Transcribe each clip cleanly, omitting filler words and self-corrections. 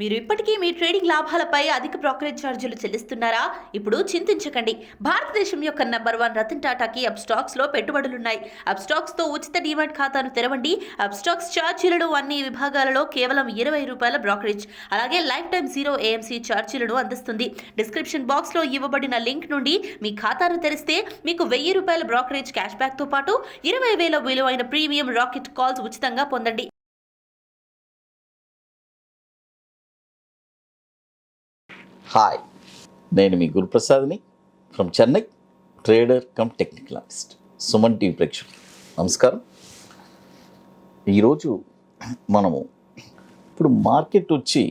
మీరు ఇప్పటికీ మీ ట్రేడింగ్ లాభాలపై అధిక బ్రోకరేజ్ ఛార్జీలు చెల్లిస్తున్నారా? ఇప్పుడు చింతించకండి. భారతదేశం యొక్క నంబర్ 1 రతన్ టాటాకి అప్స్టాక్స్ లో పెట్టుబడులున్నాయి. అప్స్టాక్స్ తో ఉచిత డీమాట్ ఖాతాను తెరవండి. అప్స్టాక్స్ ఛార్జీలను అన్ని విభాగాలలో కేవలం ₹20 బ్రోకరేజ్, అలాగే లైఫ్ టైం 0 AMC ఛార్జీలను అందిస్తుంది. డిస్క్రిప్షన్ బాక్స్ లో ఇవ్వబడిన లింక్ నుండి మీ ఖాతాను తెరిస్తే మీకు ₹1000 బ్రోకరేజ్ క్యాష్ బ్యాక్ తో పాటు 20,000 విలువైన ప్రీమియం రాకెట్ కాల్స్ ఉచితంగా పొందండి. హాయ్, నేను మీ గురుప్రసాద్ని from Chennai, trader cum technical artist. Suman TV ప్రేక్షకులు నమస్కారం. ఈరోజు మనము ఇప్పుడు మార్కెట్ వచ్చి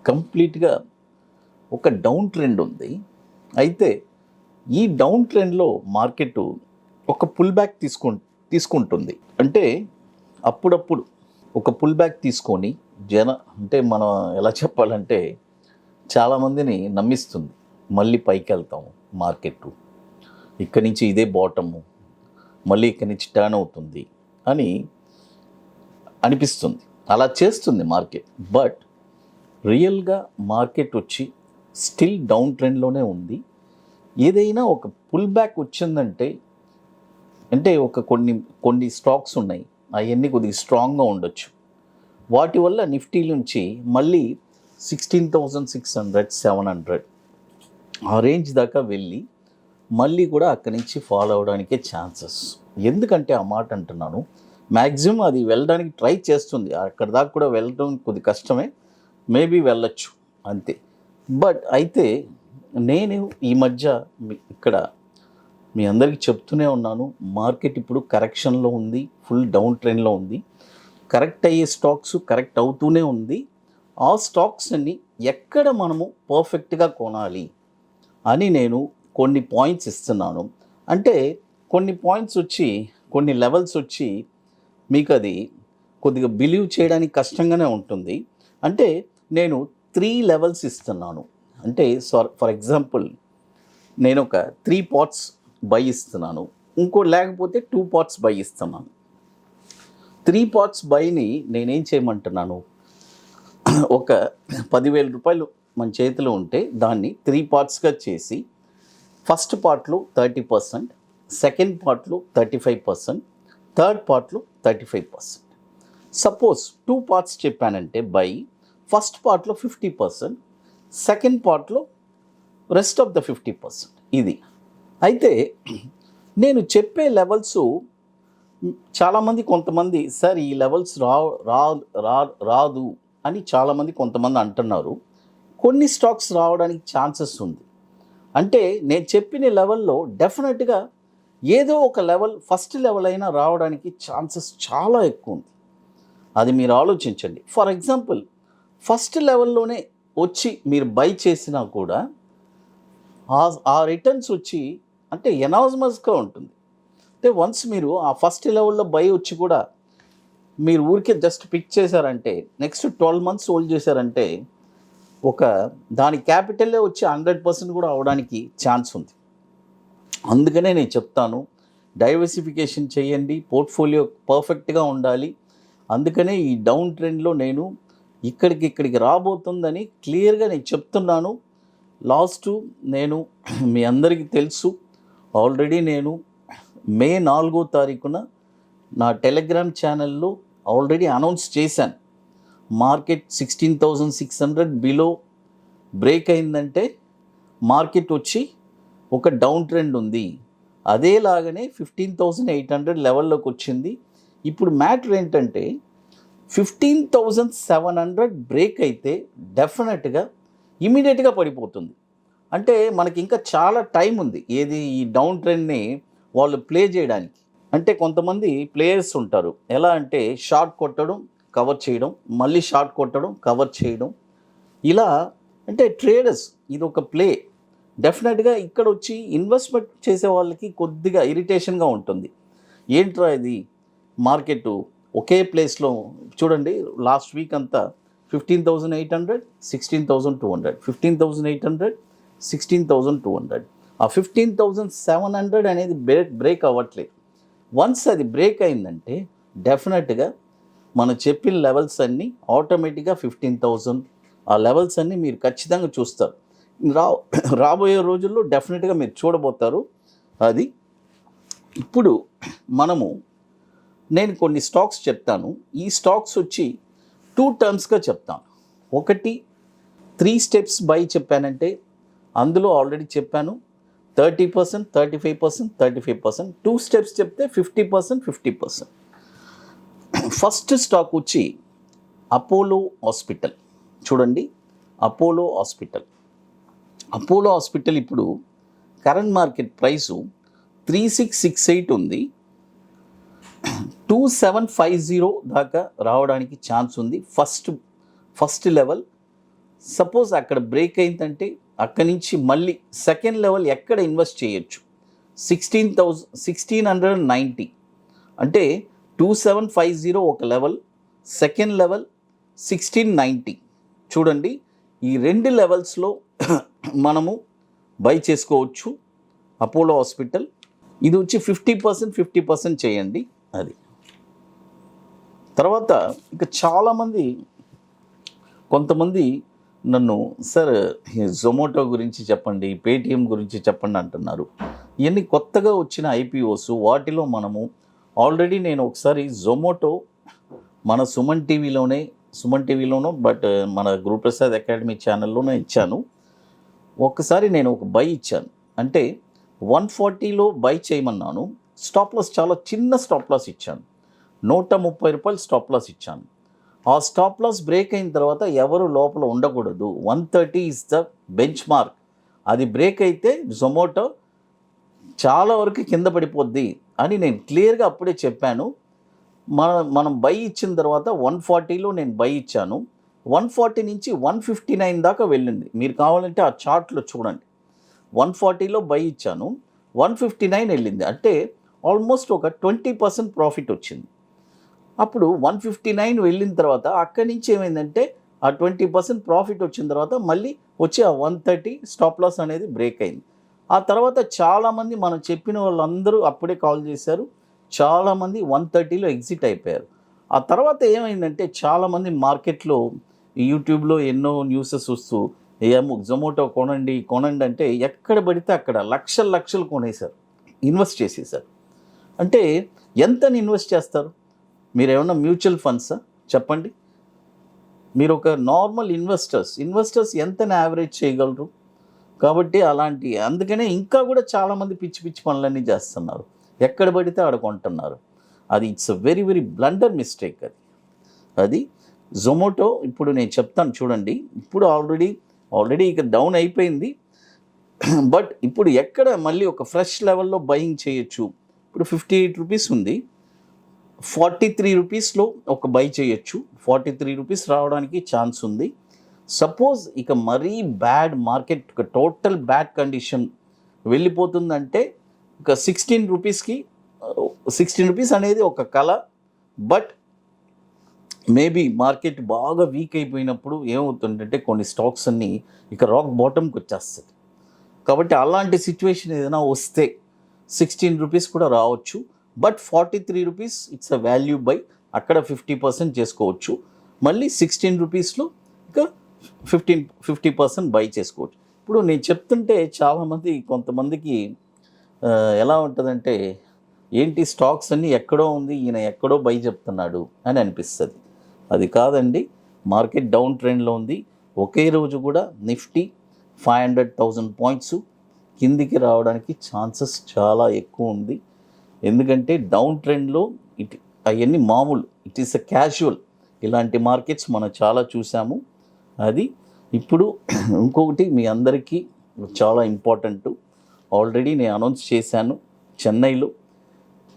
కంప్లీట్గా ఒక డౌన్ ట్రెండ్ ఉంది. అయితే ఈ డౌన్ ట్రెండ్లో మార్కెట్ ఒక పుల్ బ్యాక్ తీసుకుంటుంది. అంటే అప్పుడప్పుడు ఒక పుల్ బ్యాక్ తీసుకొని అంటే మనం ఎలా చెప్పాలంటే చాలామందిని నమ్మిస్తుంది, మళ్ళీ పైకి వెళ్తాము, మార్కెట్ ఇక్కడి నుంచి ఇదే బాటము, మళ్ళీ ఇక్కడి నుంచి టర్న్ అవుతుంది అని అనిపిస్తుంది. అలా చేస్తుంది మార్కెట్. బట్ రియల్గా మార్కెట్ వచ్చి స్టిల్ డౌన్ ట్రెండ్లోనే ఉంది. ఏదైనా ఒక పుల్ బ్యాక్ వచ్చిందంటే అంటే కొన్ని స్టాక్స్ ఉన్నాయి, అవన్నీ కొద్దిగా స్ట్రాంగ్గా ఉండొచ్చు. వాటి వల్ల నిఫ్టీ నుంచి మళ్ళీ 16,600, 700 ఆ రేంజ్ దాకా వెళ్ళి మళ్ళీ కూడా అక్కడి నుంచి ఫాలో అవడానికే ఛాన్సెస్. ఎందుకంటే ఆ మాట అంటున్నాను, మ్యాక్సిమం అది వెళ్ళడానికి ట్రై చేస్తుంది. అక్కడ దాకా కూడా వెళ్ళడం కొద్ది కష్టమే, మేబీ వెళ్ళొచ్చు అంతే. బట్ అయితే నేను ఈ మధ్య ఇక్కడ మీ అందరికీ చెప్తూనే ఉన్నాను, మార్కెట్ ఇప్పుడు కరెక్షన్లో ఉంది, ఫుల్ డౌన్ ట్రెండ్లో ఉంది. కరెక్ట్ అయ్యే స్టాక్స్ కరెక్ట్ అవుతూనే ఉంది. ఆ స్టాక్స్ని ఎక్కడ మనము పర్ఫెక్ట్గా కొనాలి అని నేను కొన్ని పాయింట్స్ ఇస్తున్నాను. అంటే కొన్ని పాయింట్స్ వచ్చి, కొన్ని లెవెల్స్ వచ్చి మీకు అది కొద్దిగా బిలీవ్ చేయడానికి కష్టంగానే ఉంటుంది. అంటే నేను 3 లెవెల్స్ ఇస్తున్నాను. అంటే ఫర్ ఎగ్జాంపుల్ నేను ఒక 3 పార్ట్స్ బై ఇస్తున్నాను, లేకపోతే 2 పార్ట్స్ బై ఇస్తున్నాను. 3 పార్ట్స్ బైని నేనేం చేయమంటున్నాను, ఒక ₹10,000 మన చేతిలో ఉంటే దాన్ని 3 పార్ట్స్గా చేసి ఫస్ట్ పార్ట్లో 30%, సెకండ్ పార్ట్లో 35%, థర్డ్ పార్ట్లో 35%. సపోజ్ 2 పార్ట్స్ చెప్పానంటే బై, ఫస్ట్ పార్ట్లో 50%, సెకండ్ పార్ట్లో రెస్ట్ ఆఫ్ ద 50%. ఇది అయితే నేను చెప్పే లెవెల్స్ చాలామంది, కొంతమంది సార్ ఈ లెవెల్స్ రాదు అని చాలామంది కొంతమంది అంటున్నారు. కొన్ని స్టాక్స్ రావడానికి ఛాన్సెస్ ఉంది. అంటే నేను చెప్పిన లెవెల్లో డెఫినెట్గా ఏదో ఒక లెవెల్, ఫస్ట్ లెవెల్ అయినా రావడానికి ఛాన్సెస్ చాలా ఎక్కువ ఉంది. అది మీరు ఆలోచించండి. ఫర్ ఎగ్జాంపుల్ ఫస్ట్ లెవెల్లోనే వచ్చి మీరు బై చేసినా కూడా ఆ రిటర్న్స్ వచ్చి అంటే ఎనాజమస్గా ఉంటుంది. అంటే వన్స్ మీరు ఆ ఫస్ట్ లెవెల్లో బై వచ్చి కూడా మీరు ఊరికే జస్ట్ పిక్ చేశారంటే నెక్స్ట్ 12 months హోల్డ్ చేశారంటే దాని క్యాపిటల్లే వచ్చి 100% కూడా అవడానికి ఛాన్స్ ఉంది. అందుకనే నేను చెప్తాను, డైవర్సిఫికేషన్ చేయండి, పోర్ట్ఫోలియో పర్ఫెక్ట్గా ఉండాలి. అందుకనే ఈ డౌన్ ట్రెండ్లో నేను ఇక్కడికి రాబోతుందని క్లియర్గా నేను చెప్తున్నాను. నేను మీ అందరికీ తెలుసు, ఆల్రెడీ నేను మే 4వ తారీఖున నా టెలిగ్రామ్ ఛానల్లో ఆల్రెడీ అనౌన్స్ చేశాను. మార్కెట్ 16,600 బిలో బ్రేక్ అయిందంటే మార్కెట్ వచ్చి ఒక డౌన్ ట్రెండ్ ఉంది. అదేలాగానే 15,800 లెవెల్లోకి వచ్చింది. ఇప్పుడు మ్యాటర్ ఏంటంటే 15,700 బ్రేక్ అయితే డెఫినెట్గా ఇమీడియట్గా పడిపోతుంది. అంటే మనకి ఇంకా చాలా టైం ఉంది ఈ డౌన్ ట్రెండ్ని వాళ్ళు ప్లే చేయడానికి. అంటే కొంతమంది ప్లేయర్స్ ఉంటారు, ఎలా అంటే షార్ట్ కొట్టడం, కవర్ చేయడం, మళ్ళీ షార్ట్ కొట్టడం, కవర్ చేయడం, ఇలా. అంటే ట్రేడర్స్ ఇది ఒక ప్లే. డెఫినెట్గా ఇక్కడ వచ్చి ఇన్వెస్ట్మెంట్ చేసే వాళ్ళకి కొద్దిగా ఇరిటేషన్గా ఉంటుంది. ఏంట్రా ఇది మార్కెట్ ఒకే ప్లేస్లో చూడండి, లాస్ట్ వీక్ అంతా 15,800, 16,200, 15,800, 16,200. ఆ 15,700 అనేది బ్రేక్ అవ్వట్లేదు. వన్స్ అది బ్రేక్ అయిందంటే డెఫినెట్గా మనం చెప్పిన లెవెల్స్ అన్నీ ఆటోమేటిక్గా 15,000 ఆ లెవెల్స్ అన్నీ మీరు ఖచ్చితంగా చూస్తారు. రాబోయే రోజుల్లో డెఫినెట్గా మీరు చూడబోతారు. అది ఇప్పుడు నేను కొన్ని స్టాక్స్ చెప్తాను. ఈ స్టాక్స్ వచ్చి 2 టర్మ్స్గా చెప్తాను. ఒకటి 3 స్టెప్స్ బై చెప్పానంటే అందులో ఆల్రెడీ చెప్పాను 30%, 35%, 35%. 2 స్టెప్స్ చెప్తే 50%, 50%. ఫస్ట్ స్టాక్ వచ్చి అపోలో హాస్పిటల్. చూడండి, అపోలో హాస్పిటల్ ఇప్పుడు కరెంట్ మార్కెట్ ప్రైసు 3668 ఉంది. 2750 దాకా రావడానికి ఛాన్స్ ఉంది. First level. సపోజ్ అక్కడ బ్రేక్ అయిందంటే అక్కడి నుంచి మళ్ళీ సెకండ్ లెవెల్ ఎక్కడ ఇన్వెస్ట్ చేయొచ్చు? 1690. అంటే 2750 ఒక లెవెల్, సెకండ్ లెవెల్ 1690. చూడండి, ఈ 2 లెవెల్స్లో మనము బై చేసుకోవచ్చు అపోలో హాస్పిటల్. ఇది వచ్చి 50%, 50% చేయండి. అది తర్వాత ఇక కొంతమంది నన్ను సార్ జొమాటో గురించి చెప్పండి, పేటిఎం గురించి చెప్పండి అంటున్నారు. ఇవన్నీ కొత్తగా వచ్చిన ఐపీఓస్. వాటిలో మనము ఆల్రెడీ నేను ఒకసారి జొమాటో మన సుమన్ టీవీలోనో బట్ మన గురుప్రసాద్ అకాడమీ ఛానల్లోనే ఇచ్చాను. ఒక్కసారి నేను ఒక బై ఇచ్చాను. అంటే 140లో బై చేయమన్నాను. స్టాప్ లాస్ చాలా చిన్న స్టాప్ లాస్ ఇచ్చాను. 130 రూపాయలు స్టాప్ లాస్ ఇచ్చాను. ఆ స్టాప్ లాస్ బ్రేక్ అయిన తర్వాత ఎవరు లోపల ఉండకూడదు. 130 ఈజ్ ద బెంచ్ మార్క్. అది బ్రేక్ అయితే జొమాటో చాలా వరకు కింద పడిపోద్ది అని నేను క్లియర్గా అప్పుడే చెప్పాను. మనం బై ఇచ్చిన తర్వాత 140లో నేను బై ఇచ్చాను. 140 నుంచి 159 దాకా వెళ్ళింది. మీరు కావాలంటే ఆ చార్ట్లో చూడండి. 140లో బై ఇచ్చాను, 159 వెళ్ళింది. అంటే ఆల్మోస్ట్ ఒక 20% ప్రాఫిట్ వచ్చింది. అప్పుడు 159 వెళ్ళిన తర్వాత అక్కడి నుంచి ఏమైందంటే ఆ 20% ప్రాఫిట్ వచ్చిన తర్వాత మళ్ళీ వచ్చి ఆ 130 స్టాప్ లాస్ అనేది బ్రేక్ అయింది. ఆ తర్వాత చాలామంది మనం చెప్పిన వాళ్ళందరూ అప్పుడే కాల్ చేశారు. చాలామంది 130లో ఎగ్జిట్ అయిపోయారు. ఆ తర్వాత ఏమైందంటే చాలామంది మార్కెట్లో యూట్యూబ్లో ఎన్నో న్యూసెస్ వస్తూ ఏమో జొమాటో కొనండి అంటే ఎక్కడ పడితే అక్కడ లక్షలు కొనేశారు, ఇన్వెస్ట్ చేసేసారు. అంటే ఎంతని ఇన్వెస్ట్ చేస్తారు? మీరు ఏమన్నా మ్యూచువల్ ఫండ్సా చెప్పండి? మీరు ఒక నార్మల్ ఇన్వెస్టర్స్ ఎంతని యావరేజ్ చేయగలరు? కాబట్టి అందుకనే ఇంకా కూడా చాలామంది పిచ్చి పనులన్నీ చేస్తున్నారు. ఎక్కడ పడితే ఆడ కొంటున్నారు. అది it's a very very blunder mistake. అది జొమాటో ఇప్పుడు నేను చెప్తాను చూడండి. ఇప్పుడు ఆల్రెడీ ఇక డౌన్ అయిపోయింది. బట్ ఇప్పుడు ఎక్కడ మళ్ళీ ఒక ఫ్రెష్ లెవెల్లో బయింగ్ చేయొచ్చు. ఇప్పుడు 58 రూపీస్ ఉంది. 43 రూపీస్లో ఒక బై చేయొచ్చు. 43 రూపీస్ రావడానికి ఛాన్స్ ఉంది. సపోజ్ ఇక మరీ బ్యాడ్ మార్కెట్, ఒక టోటల్ బ్యాడ్ కండిషన్ వెళ్ళిపోతుందంటే ఇక 16 రూపీస్ అనేది ఒక కళ. బట్ మేబీ మార్కెట్ బాగా వీక్ అయిపోయినప్పుడు ఏమవుతుందంటే కొన్ని స్టాక్స్ అన్నీ ఇక రాక్ బాటమ్కి వచ్చేస్తుంది. కాబట్టి అలాంటి సిచ్యువేషన్ ఏదైనా వస్తే 16 రూపీస్ కూడా రావచ్చు. But 43 rupees it's a value by. అక్కడ 50% చేసుకోవచ్చు. మళ్ళీ 16 రూపీస్లో ఇక 50% బై చేసుకోవచ్చు. ఇప్పుడు నేను చెప్తుంటే కొంతమందికి ఎలా ఉంటుందంటే ఏంటి స్టాక్స్ అన్నీ ఎక్కడో ఉంది, ఈయన ఎక్కడో బై చెప్తున్నాడు అని అనిపిస్తుంది. అది కాదండి, మార్కెట్ డౌన్ ట్రెండ్లో ఉంది. ఒకే రోజు కూడా నిఫ్టీ 500,000 పాయింట్స్ కిందికి రావడానికి ఛాన్సెస్ చాలా ఎక్కువ ఉంది. ఎందుకంటే డౌన్ ట్రెండ్లో అవన్నీ మామూలు, ఇట్ ఈస్ అ క్యాజువల్. ఇలాంటి మార్కెట్స్ మనం చాలా చూసాము. అది ఇప్పుడు ఇంకొకటి మీ అందరికీ చాలా ఇంపార్టెంట్. ఆల్రెడీ నేను అనౌన్స్ చేశాను. చెన్నైలో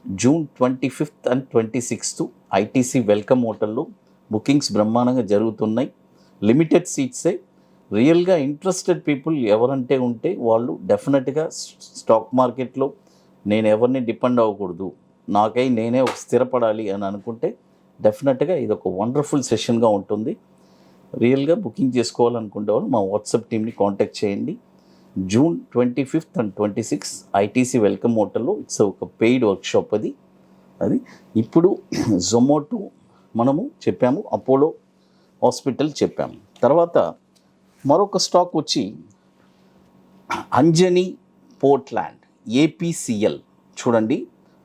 June 25th and 26th ITC welcome హోటల్లో బుకింగ్స్ బ్రహ్మాండంగా జరుగుతున్నాయి. లిమిటెడ్ సీట్సే. రియల్గా ఇంట్రెస్టెడ్ పీపుల్ ఎవరంటే ఉంటే వాళ్ళు డెఫినెట్గా స్టాక్ మార్కెట్లో నేను ఎవరిని డిపెండ్ అవ్వకూడదు, నేనే ఒక స్థిరపడాలి అని అనుకుంటే డెఫినెట్గా ఇది ఒక వండర్ఫుల్ సెషన్గా ఉంటుంది. రియల్గా బుకింగ్ చేసుకోవాలనుకుంటే వాళ్ళు మా వాట్సాప్ టీమ్ని కాంటాక్ట్ చేయండి. June 25th and 26th ITC welcome హోటల్లో. ఇట్స్ ఒక పెయిడ్ వర్క్షాప్. అది ఇప్పుడు జొమాటో మనము చెప్పాము, అపోలో హాస్పిటల్ చెప్పాము. తర్వాత మరొక స్టాక్ వచ్చి అంజనీ పోర్ట్లాండ్, ఏపీసీఎల్. చూడండి,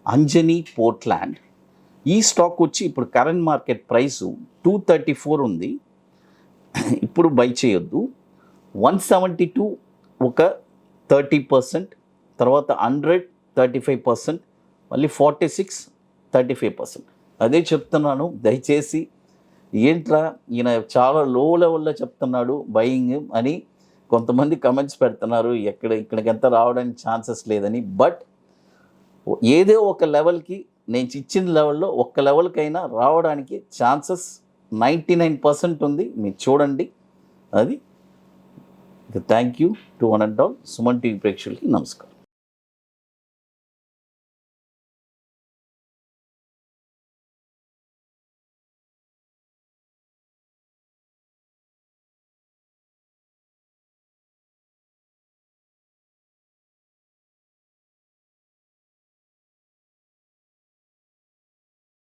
అంజనీ పోర్ట్లాండ్ ఈ స్టాక్ వచ్చి ఇప్పుడు కరెంట్ మార్కెట్ ప్రైసు 234 ఉంది. ఇప్పుడు బై చేయొద్దు. 172 ఒక 30%, తర్వాత 100 35%, మళ్ళీ 46 35%. అదే చెప్తున్నాను, దయచేసి ఏంట్రా ఈయన చాలా లో లెవెల్లో చెప్తున్నాడు బయింగ్ అని కొంతమంది కమెంట్స్ పెడుతున్నారు, ఇక్కడికి ఎంత రావడానికి ఛాన్సెస్ లేదని. బట్ ఏదో ఒక లెవెల్కి, నేను ఇచ్చిన లెవెల్లో ఒక్క లెవెల్కైనా రావడానికి ఛాన్సెస్ 99% ఉంది. మీరు చూడండి అది. Thank you to one and all. Suman TV ప్రేక్షకులకి నమస్కారం.